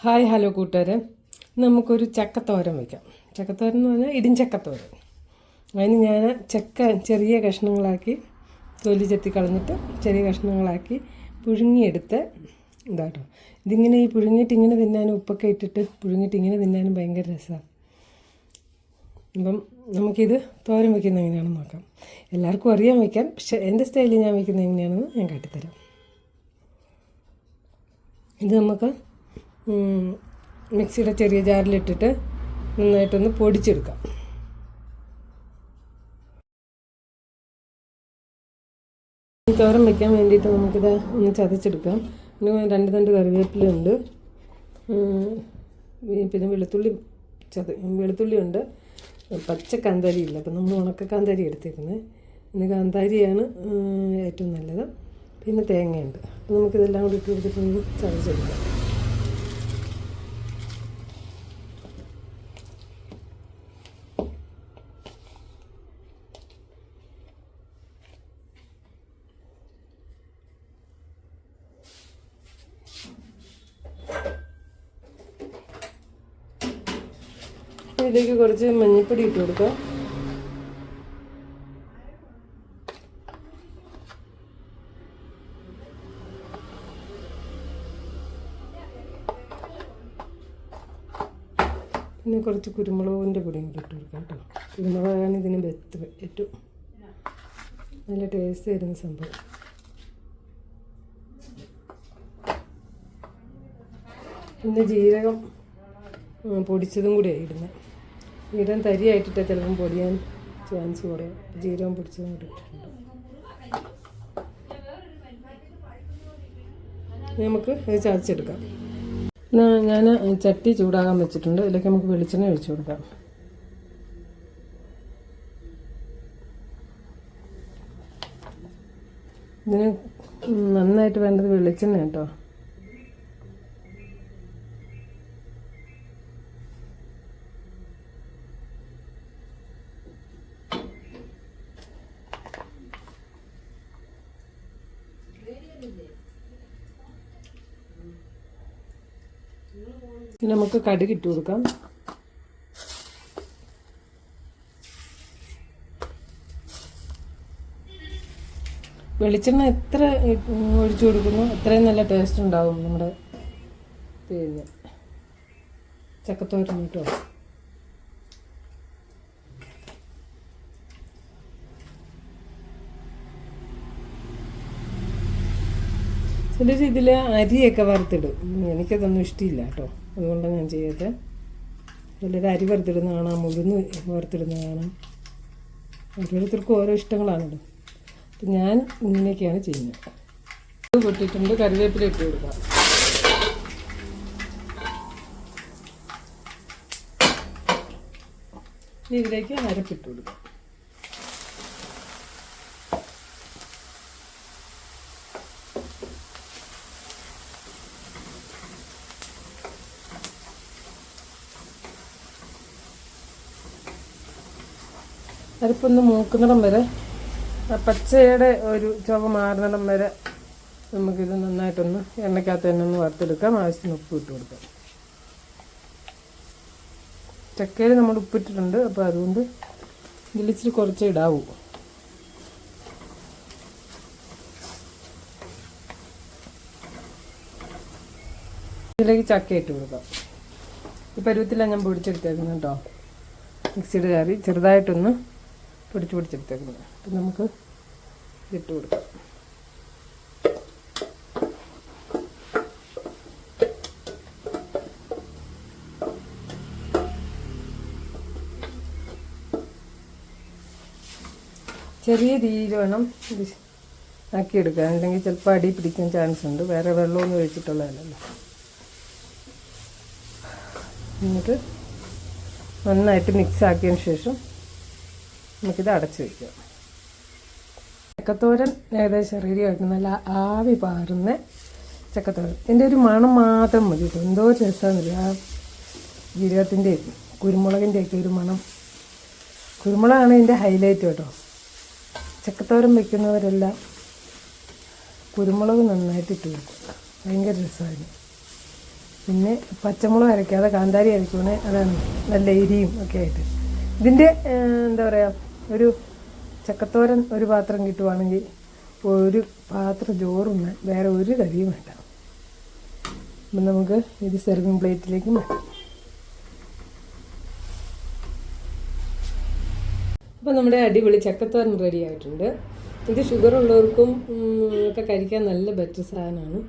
Hi hello കൂട്ടുകാരെ, നമുക്കൊരു ചക്കത്തോരൻ വയ്ക്കാം. ചക്കത്തോരൻ എന്ന് പറഞ്ഞാൽ ഇടിഞ്ചക്കത്തോരൻ. അതിന് ഞാൻ ചക്ക ചെറിയ കഷ്ണങ്ങളാക്കി തൊലി ചെത്തി കളഞ്ഞിട്ട് ചെറിയ കഷ്ണങ്ങളാക്കി പുഴുങ്ങിയെടുത്ത് ഇതാട്ടോ. ഇതിങ്ങനെ ഈ പുഴുങ്ങിയിട്ട് ഇങ്ങനെ തിന്നാനും ഉപ്പൊക്കെ ഇട്ടിട്ട് പുഴുങ്ങിയിട്ട് ഇങ്ങനെ തിന്നാനും ഭയങ്കര രസമാണ്. അപ്പം നമുക്കിത് തോരൻ വയ്ക്കുന്നത് എങ്ങനെയാണെന്ന് നോക്കാം. എല്ലാവർക്കും അറിയാൻ വയ്ക്കാം, പക്ഷേ എൻ്റെ സ്റ്റൈലിൽ ഞാൻ വയ്ക്കുന്നത് എങ്ങനെയാണെന്ന് ഞാൻ കാട്ടിത്തരാം. ഇത് നമുക്ക് മിക്സിയുടെ ചെറിയ ജാറിലിട്ടിട്ട് നന്നായിട്ടൊന്ന് പൊടിച്ചെടുക്കാം. തോരൻ വയ്ക്കാൻ വേണ്ടിയിട്ട് നമുക്കിത് ഒന്ന് ചതച്ചെടുക്കാം. പിന്നെ 2 തണ്ട് കറിവേപ്പിലയുണ്ട്, പിന്നെ വെളുത്തുള്ളിയുണ്ട്, പച്ച കാന്താരി ഇല്ല, അപ്പം നമ്മൾ ഉണക്ക കാന്താരി എടുത്തേക്കുന്നത്. പിന്നെ കാന്താരിയാണ് ഏറ്റവും നല്ലത്. പിന്നെ തേങ്ങയുണ്ട്. അപ്പോൾ നമുക്കിതെല്ലാം കൂടി ഇട്ട് കൊടുത്തിട്ടൊന്ന് ചതച്ചെടുക്കാം. ഇതിലേക്ക് കുറച്ച് മഞ്ഞൾപ്പൊടി ഇട്ട് കൊടുക്കാം. പിന്നെ കുറച്ച് കുരുമുളകിൻ്റെ പൊടിയും കൂടി ഇട്ട് കൊടുക്കാം കേട്ടോ. കുരുമുളകാണ് ഇതിന് ഏറ്റവും നല്ല ടേസ്റ്റ് തരുന്ന സംഭവം. പിന്നെ ജീരകം പൊടിച്ചതും കൂടിയാണ് ഇടുന്നത്. ജീരകം തരിയായിട്ടിട്ട് ചിലപ്പം പൊടിയാൻ ചാൻസ് കുറയും. ജീരകം പൊടിച്ചതും കൂടി ഇട്ടിട്ടുണ്ട്. നമുക്ക് ഇത് ചതച്ചെടുക്കാം. ഞാൻ ചട്ടി ചൂടാകാൻ വെച്ചിട്ടുണ്ട്. ഇതിലേക്ക് നമുക്ക് വെളിച്ചെണ്ണ ഒഴിച്ചു കൊടുക്കാം. ഇതിന് നന്നായിട്ട് വേണ്ടത് വെളിച്ചെണ്ണ കേട്ടോ. പിന്നെ നമുക്ക് കടുക് ഇട്ട് കൊടുക്കാം. വെളിച്ചെണ്ണ എത്ര ഒഴിച്ചു കൊടുക്കുന്നു അത്രയും നല്ല ടേസ്റ്റ് ഉണ്ടാകും നമ്മുടെ പിന്നെ ചക്കത്തോരൻ കേട്ടോ. ചില രീതിയിൽ അരിയൊക്കെ വറുത്തിടും. എനിക്കതൊന്നും ഇഷ്ടമില്ല കേട്ടോ, അതുകൊണ്ടാണ് ഞാൻ ചെയ്യാത്തത്. ചിലർ അരി വറുത്തിടുന്ന കാണാം, മുഴുന്ന് വറുത്തിടുന്ന കാണാം. ഓരോരുത്തർക്കും ഓരോ ഇഷ്ടങ്ങളാണല്ലോ. അപ്പം ഞാൻ ഇങ്ങനെയൊക്കെയാണ് ചെയ്യുന്നത്. പൊട്ടിയിട്ടുണ്ട്, കറിവേപ്പില ഇട്ട് കൊടുക്കാം. ഇതിലേക്ക് അരപ്പിട്ട് കൊടുക്കാം. അരിപ്പൊന്ന് മൂക്കുന്നിടം വരെ, പച്ചയുടെ ഒരു ചുവ മാറുന്നിടം വരെ നമുക്കിത് നന്നായിട്ടൊന്ന് എണ്ണയ്ക്കകത്ത് തന്നെ ഒന്ന് വറുത്തെടുക്കാം. ആവശ്യത്തിന് ഉപ്പ് ഇട്ട് കൊടുക്കാം. ചക്കയിൽ നമ്മൾ ഉപ്പിട്ടിട്ടുണ്ട്, അപ്പോൾ അതുകൊണ്ട് ഇതിലിച്ചിരി കുറച്ചേ ഇടാവൂ. ഇതിലേക്ക് ചക്ക ഇട്ട് കൊടുക്കാം. ഈ പരുവത്തിലാണ് ഞാൻ പൊടിച്ചെടുത്തേക്കുന്നത് കേട്ടോ. മിക്സിയുടെ ജാറി ചെറുതായിട്ടൊന്ന് പൊടിച്ചെടുത്തേക്കുന്നത്. അപ്പം നമുക്ക് ഇട്ട് കൊടുക്കാം. ചെറിയ തീയിൽ വേണം ഇത് ആക്കിയെടുക്കാൻ, അല്ലെങ്കിൽ ചിലപ്പോൾ അടി പിടിക്കാൻ ചാൻസ് ഉണ്ട്. വേറെ വെള്ളമൊന്നും ഒഴിച്ചിട്ടുള്ളതല്ലല്ലോ. എന്നിട്ട് നന്നായിട്ട് മിക്സ് ആക്കിയതിന് ശേഷം നമുക്കിത് അടച്ച് വയ്ക്കാം. ചക്കത്തോരൻ ഏകദേശം റെഡി ആയിട്ട് നല്ല ആവി പാറുന്ന ചക്കത്തോരൻ. ഇതിൻ്റെ ഒരു മണം മാത്രം മതി കേട്ടോ. എന്തോ രസമാണെന്നില്ല ആ ജീരകത്തിൻ്റെയും കുരുമുളകിൻ്റെയൊക്കെ ഒരു മണം. കുരുമുളകാണ് ഇതിൻ്റെ ഹൈലൈറ്റ് കേട്ടോ. ചക്കത്തോരൻ വയ്ക്കുന്നവരെല്ലാം കുരുമുളക് നന്നായിട്ട് ഇട്ട് കൊടുക്കുക. ഭയങ്കര രസമായിരുന്നു. പിന്നെ പച്ചമുളക് അരയ്ക്കാതെ കാന്താരി അരയ്ക്കുവാണെ അതാണ് നല്ല എരിയും ഒക്കെ ആയിട്ട്. ഇതിൻ്റെ എന്താ പറയുക, ഒരു ചക്കത്തോരൻ ഒരു പാത്രം കിട്ടുവാണെങ്കിൽ ഒരു പാത്രം ചോറുണ്ണ വേറെ ഒരു കറിയും വേണ്ട. അപ്പം നമുക്ക് ഇത് സെർവിങ് പ്ലേറ്റിലേക്ക് മാറ്റാം. അപ്പോൾ നമ്മുടെ അടിപൊളി ചക്കത്തോരൻ റെഡി ആയിട്ടുണ്ട്. ഇത് ഷുഗർ ഉള്ളവർക്കും ഒക്കെ കഴിക്കാൻ നല്ല ബെറ്റർ സാധനമാണ്.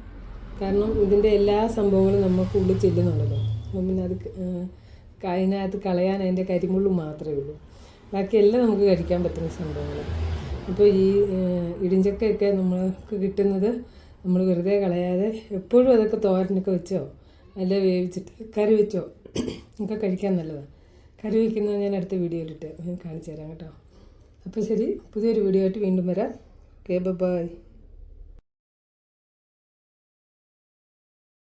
കാരണം ഇതിൻ്റെ എല്ലാ സംഭവങ്ങളും നമുക്ക് ഉള്ളിൽ ചെല്ലുന്നുണ്ടല്ലോ. അപ്പം പിന്നെ അത് അതിനകത്ത് കളയാൻ അതിൻ്റെ കരിമുള്ളു മാത്രമേ ഉള്ളൂ. ബാക്കിയെല്ലാം നമുക്ക് കഴിക്കാൻ പറ്റുന്ന സംഭവങ്ങളാണ്. അപ്പോൾ ഈ ഇടിഞ്ചക്കയൊക്കെ നമ്മൾക്ക് കിട്ടുന്നത് നമ്മൾ വെറുതെ കളയാതെ എപ്പോഴും അതൊക്കെ തോരനൊക്കെ വെച്ചോ അല്ല വേവിച്ചിട്ട് കറി വെച്ചോ ഒക്കെ കഴിക്കാൻ നല്ലതാണ്. കറി വയ്ക്കുന്നത് ഞാൻ അടുത്ത വീഡിയോയിലിട്ട് കാണിച്ചു തരാം കേട്ടോ. അപ്പോൾ ശരി, പുതിയൊരു വീഡിയോ ആയിട്ട് വീണ്ടും വരാം. Okay, by.